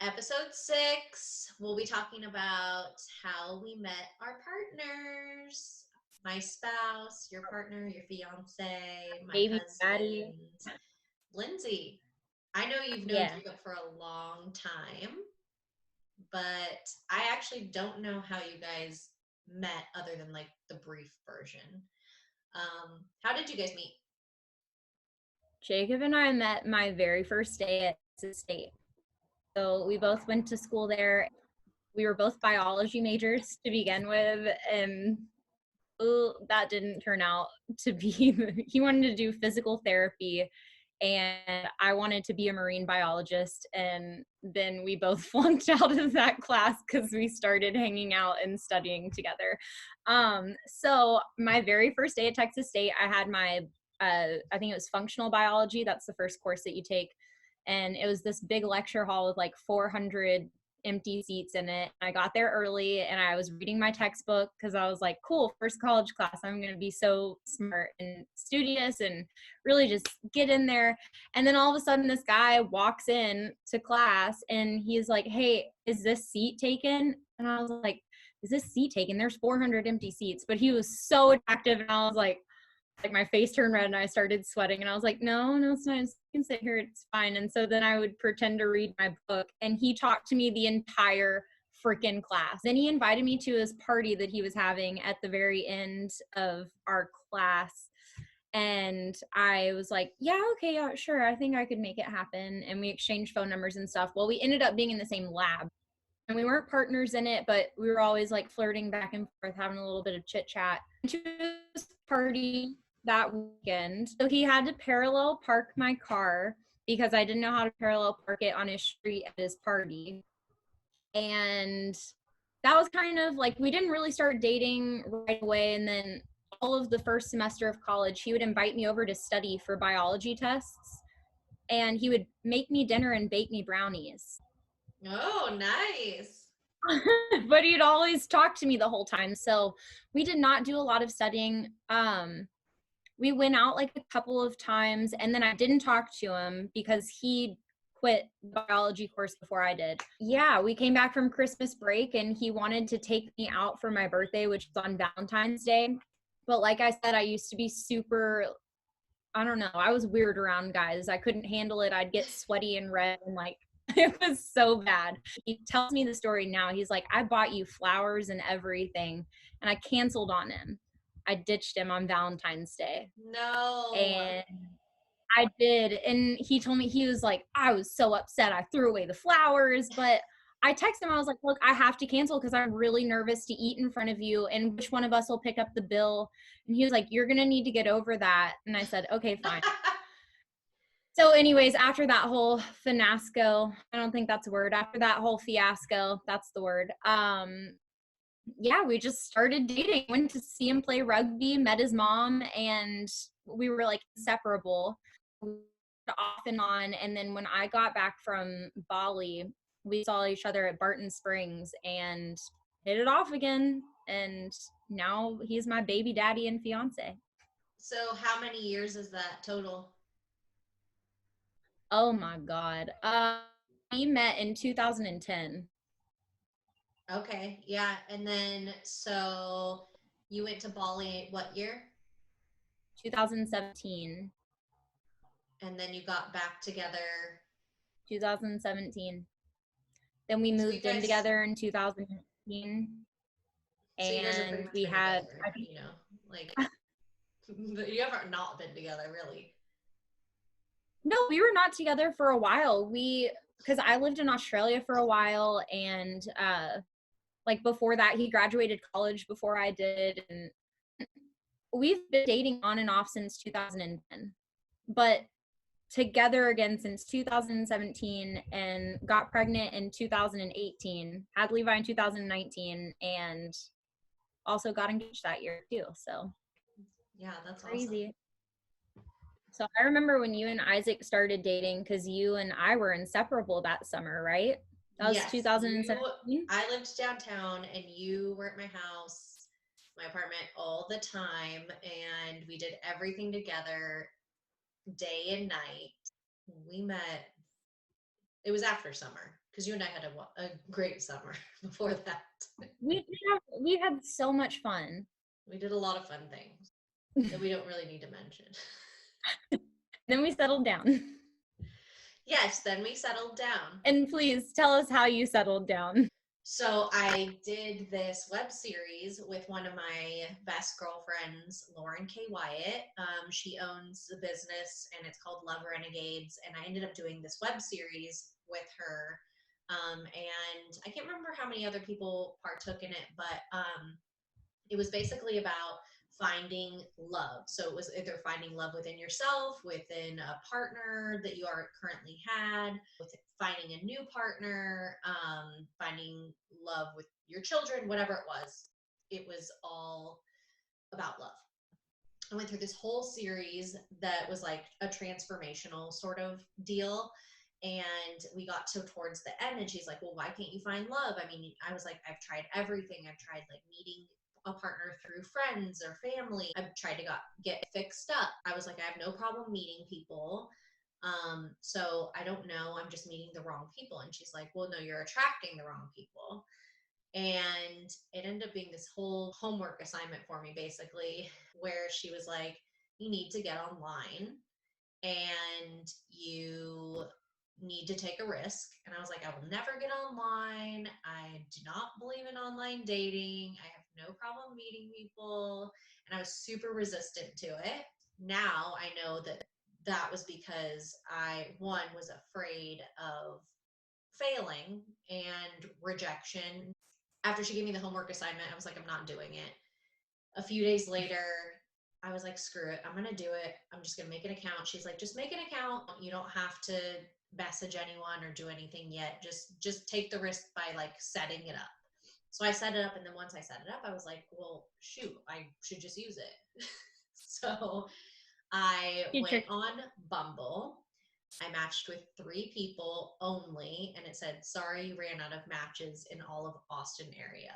Episode 6, we'll be talking about how we met our partners. My spouse, your partner, your fiance, my Baby daddy. husband, Lindsay. I know you've known Yeah. Jacob for a long time, but I actually don't know how you guys met other than like the brief version. How did you guys meet? Jacob and I met my very first day at Texas State. So we both went to school there. We were both biology majors to begin with, and that didn't turn out to be. He wanted to do physical therapy, and I wanted to be a marine biologist. And then we both flunked out of that class because we started hanging out and studying together. So my very first day at Texas State, I had my, I think it was functional biology. That's the first course that you take. And it was this big lecture hall with like 400 empty seats in it. I got there early and I was reading my textbook because I was like, cool, first college class. I'm going to be so smart and studious and really just get in there. And then all of a sudden, this guy walks in to class and he's like, hey, is this seat taken? And I was like, is this seat taken? There's 400 empty seats. But he was so attractive. And I was like my face turned red and I started sweating and I was like, no, it's not. You can sit here. It's fine. And so then I would pretend to read my book and he talked to me the entire freaking class. Then he invited me to his party that he was having at the very end of our class. And I was like, yeah, okay, yeah, sure. I think I could make it happen. And we exchanged phone numbers and stuff. Well, we ended up being in the same lab and we weren't partners in it, but we were always like flirting back and forth, having a little bit of chit chat. To his party that weekend, so he had to parallel park my car because I didn't know how to parallel park it on his street at his party. And that was kind of like, we didn't really start dating right away. And then all of the first semester of college, he would invite me over to study for biology tests. And he would make me dinner and bake me brownies. Oh, nice. But he'd always talk to me the whole time. So we did not do a lot of studying. We went out like a couple of times and then I didn't talk to him because he quit the biology course before I did. Yeah, we came back from Christmas break and he wanted to take me out for my birthday, which was on Valentine's Day. But like I said, I used to be super, I don't know, I was weird around guys. I couldn't handle it. I'd get sweaty and red and like it was so bad. He tells me the story now. He's like, I bought you flowers and everything, and I canceled on him. I ditched him on Valentine's Day. No. And I did. And he told me, he was like, I was so upset. I threw away the flowers. But I texted him, I was like, look, I have to cancel because I'm really nervous to eat in front of you. And which one of us will pick up the bill? And he was like, you're going to need to get over that. And I said, okay, fine. So, anyways, after that whole finasco, I don't think that's a word. After that whole fiasco, that's the word. Yeah, we just started dating. Went to see him play rugby, met his mom, and we were like inseparable off and on. And then when I got back from Bali, we saw each other at Barton Springs and hit it off again. And now he's my baby daddy and fiance. So, how many years is that total? Oh my God. We met in 2010. Okay, yeah. And then, so you went to Bali what year? 2017. And then you got back together. 2017. Then we So you moved in guys, together in 2018. so you guys have pretty And much we been had, together, you know, like you haven't not been together really. no, we were not together for a while. Because I lived in Australia for a while. And like before that, he graduated college before I did. And we've been dating on and off since 2010. But together again since 2017 and got pregnant in 2018, had Levi in 2019, and also got engaged that year too. So Yeah, that's awesome. crazy. So I remember when you and Isaac started dating because you and I were inseparable that summer, right? That was Yes, you, 2017. I lived downtown and you were at my house, my apartment all the time, and we did everything together day and night. We met, it was after summer. Because you and I had a great summer before that. We had so much fun. We did a lot of fun things that we don't really need to mention. Then we settled down. Yes, then we settled down. And please tell us how you settled down. So I did this web series with one of my best girlfriends, Lauren K. Wyatt. She owns the business and it's called Love Renegades. And I ended up doing this web series with her. And I can't remember how many other people partook in it, but it was basically about finding love. So it was either finding love within yourself, within a partner that you are currently had, with finding a new partner, finding love with your children, whatever it was. It was all about love. I went through this whole series that was like a transformational sort of deal. And we got to towards the end, and she's like, well, why can't you find love? I mean, I was like, I've tried everything. I've tried like meeting a partner through friends or family. I've tried to get fixed up. I was like, I have no problem meeting people. So I don't know. I'm just meeting the wrong people. And she's like, well, no, you're attracting the wrong people. And it ended up being this whole homework assignment for me, basically, where she was like, you need to get online and you need to take a risk. And I was like, I will never get online. I do not believe in online dating. I have no problem meeting people. And I was super resistant to it. Now I know that that was because I, one, was afraid of failing and rejection. After she gave me the homework assignment, I was like, I'm not doing it. A few days later, I was like, screw it. I'm going to do it. I'm just going to make an account. She's like, just make an account. You don't have to message anyone or do anything yet. Just take the risk by like setting it up. So I set it up. And then once I set it up, I was like, well, shoot, I should just use it. So I went on Bumble. I matched with 3 people only, and it said, sorry, you ran out of matches in all of Austin area.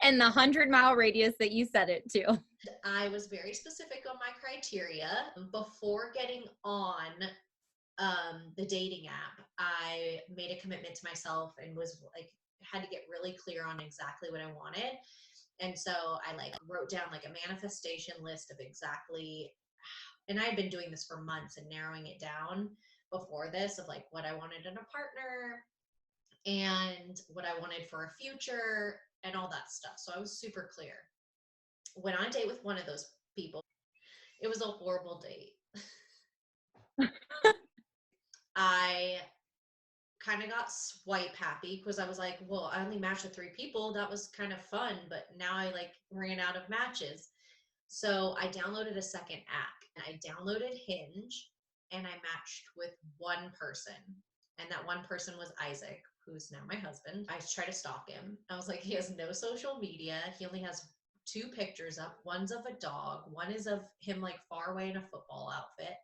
And the 100-mile radius that you set it to. I was very specific on my criteria. Before getting on the dating app, I made a commitment to myself and was like, had to get really clear on exactly what I wanted. And so I like wrote down like a manifestation list of exactly, and I had been doing this for months and narrowing it down before this of like what I wanted in a partner and what I wanted for a future and all that stuff. So I was super clear. Went on a date with one of those people. It was a horrible date. I kind of got swipe happy because I was like, well, I only matched with 3 people. That was kind of fun, but now I like ran out of matches. So I downloaded a second app and I downloaded Hinge and I matched with one person. And that one person was Isaac, who's now my husband. I tried to stalk him. I was like, he has no social media. He only has 2 pictures up. One's of a dog. One is of him like far away in a football outfit,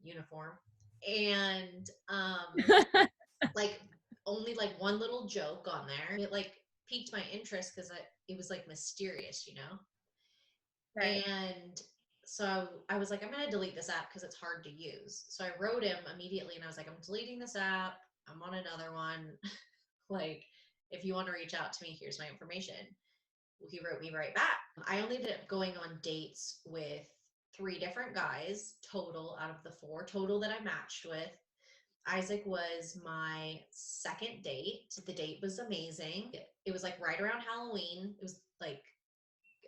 uniform. And like only like one little joke on there. It like piqued my interest because it was like mysterious, you know? Right. And so I was like, I'm going to delete this app because it's hard to use. So I wrote him immediately and I was like, I'm deleting this app. I'm on another one. Like, if you want to reach out to me, here's my information. Well, he wrote me right back. I only ended up going on dates with 3 different guys total out of the 4 total that I matched with. Isaac was my second date. The date was amazing. It was like right around Halloween. It was like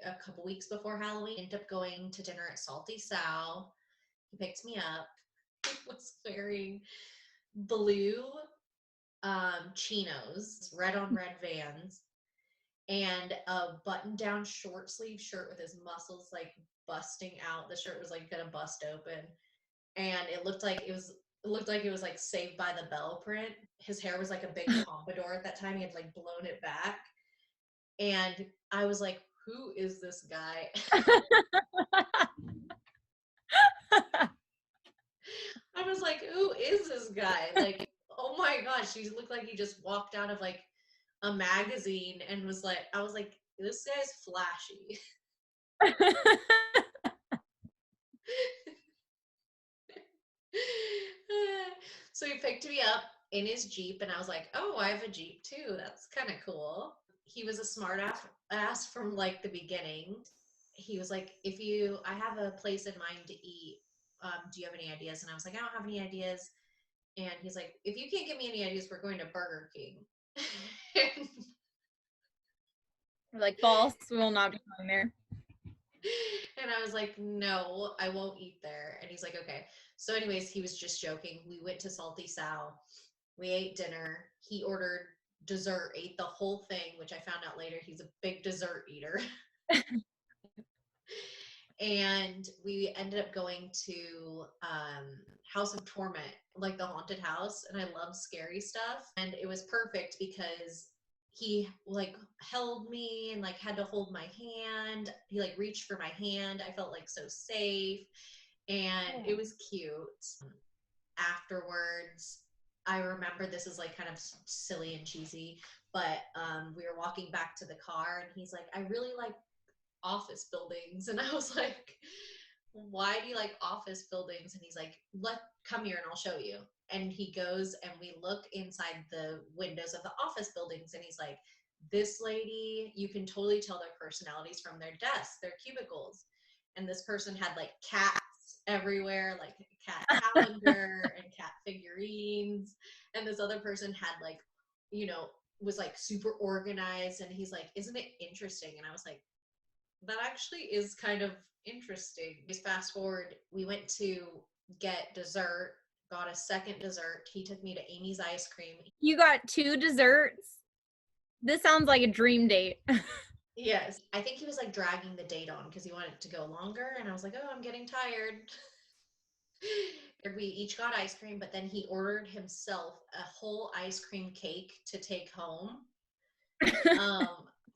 a couple weeks before Halloween. Ended up going to dinner at Salty Sal. He picked me up. He was wearing blue chinos, red on red Vans, and a button-down short sleeve shirt with his muscles like busting out. The shirt was like gonna bust open, and it looked like it was like Saved by the Bell print. His hair was like a big pompadour at that time. He had like blown it back, and I was like, who is this guy? I was like, who is this guy? Like, oh my gosh, he looked like he just walked out of like a magazine and was like, I was like, this guy's flashy. So he picked me up in his Jeep, and I was like, oh, I have a Jeep too. That's kind of cool. He was a smart ass from like the beginning. He was like, I have a place in mind to eat. Do you have any ideas? And I was like, I don't have any ideas. And he's like, if you can't give me any ideas, we're going to Burger King. Like, false, we will not be going there. And I was like, no, I won't eat there. And he's like, okay. So, anyways, he was just joking. We went to Salty Sal. We ate dinner. He ordered dessert, ate the whole thing, which I found out later he's a big dessert eater. And we ended up going to House of Torment, like the haunted house. And I love scary stuff. And it was perfect because he like held me and like had to hold my hand. He like reached for my hand. I felt like so safe, and it was cute. Afterwards, I remember, this is like kind of silly and cheesy, but we were walking back to the car and he's like, I really like office buildings. And I was like, why do you like office buildings? And he's like, come here and I'll show you. And he goes and we look inside the windows of the office buildings, and he's like, this lady, you can totally tell their personalities from their desks, their cubicles. And this person had like cats everywhere, like a cat calendar and cat figurines. And this other person had like, was like super organized. And he's like, isn't it interesting? And I was like, that actually is kind of interesting. Just fast forward, we went to get dessert, got a second dessert. He took me to Amy's Ice Cream. You got 2 desserts? This sounds like a dream date. Yes. I think he was like dragging the date on because he wanted to go longer. And I was like, oh, I'm getting tired. We each got ice cream, but then he ordered himself a whole ice cream cake to take home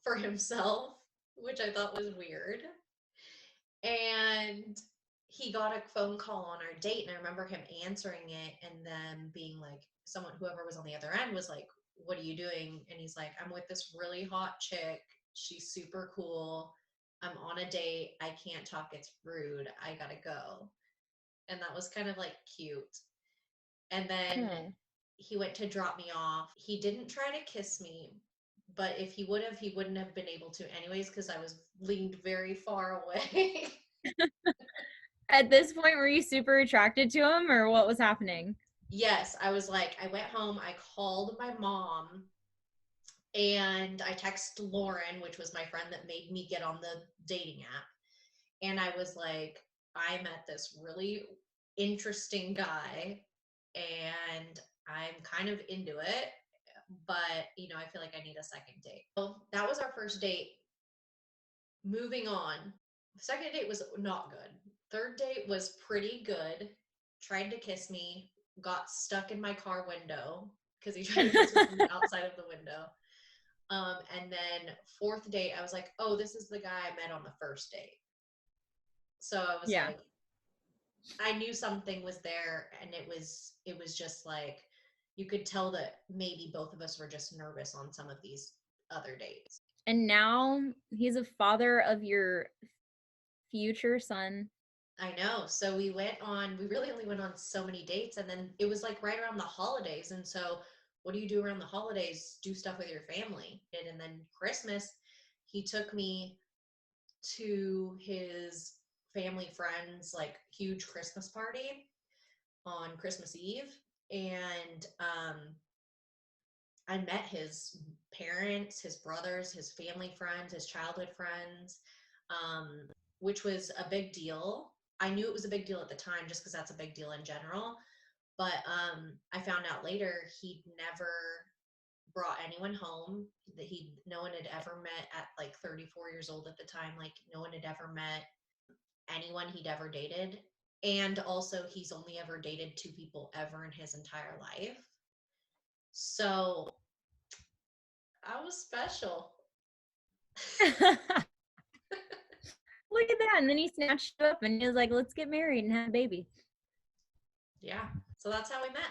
for himself, which I thought was weird. And he got a phone call on our date, and I remember him answering it and then being like, whoever was on the other end was like, what are you doing? And he's like, I'm with this really hot chick. She's super cool. I'm on a date. I can't talk. It's rude. I gotta go. And that was kind of like cute. And then he went to drop me off. He didn't try to kiss me, but if he would have, he wouldn't have been able to anyways because I was leaned very far away. At this point, were you super attracted to him, or what was happening? Yes, I was like, I went home, I called my mom, and I texted Lauren, which was my friend that made me get on the dating app. And I was like, I met this really interesting guy and I'm kind of into it, but I feel like I need a second date. So that was our first date. Moving on. Second date was not good. Third date was pretty good. Tried to kiss me, got stuck in my car window because he tried to kiss me from the outside of the window. And then fourth date, I was like, oh, this is the guy I met on the first date. So I was like, I knew something was there, and it was just like, you could tell that maybe both of us were just nervous on some of these other dates. And now he's a father of your future son. I know. So we really only went on so many dates, and then it was like right around the holidays. And so what do you do around the holidays? Do stuff with your family. And then Christmas, he took me to his family friends, like huge Christmas party on Christmas Eve. And I met his parents, his brothers, his family friends, his childhood friends, which was a big deal. I knew it was a big deal at the time just because that's a big deal in general. But I found out later he'd never brought anyone home. No one had ever met at like 34 years old at the time. Like no one had ever met anyone he'd ever dated. And also he's only ever dated 2 people ever in his entire life. So I was special. Look at that. And then he snatched you up and he was like, let's get married and have a baby. Yeah. So that's how we met.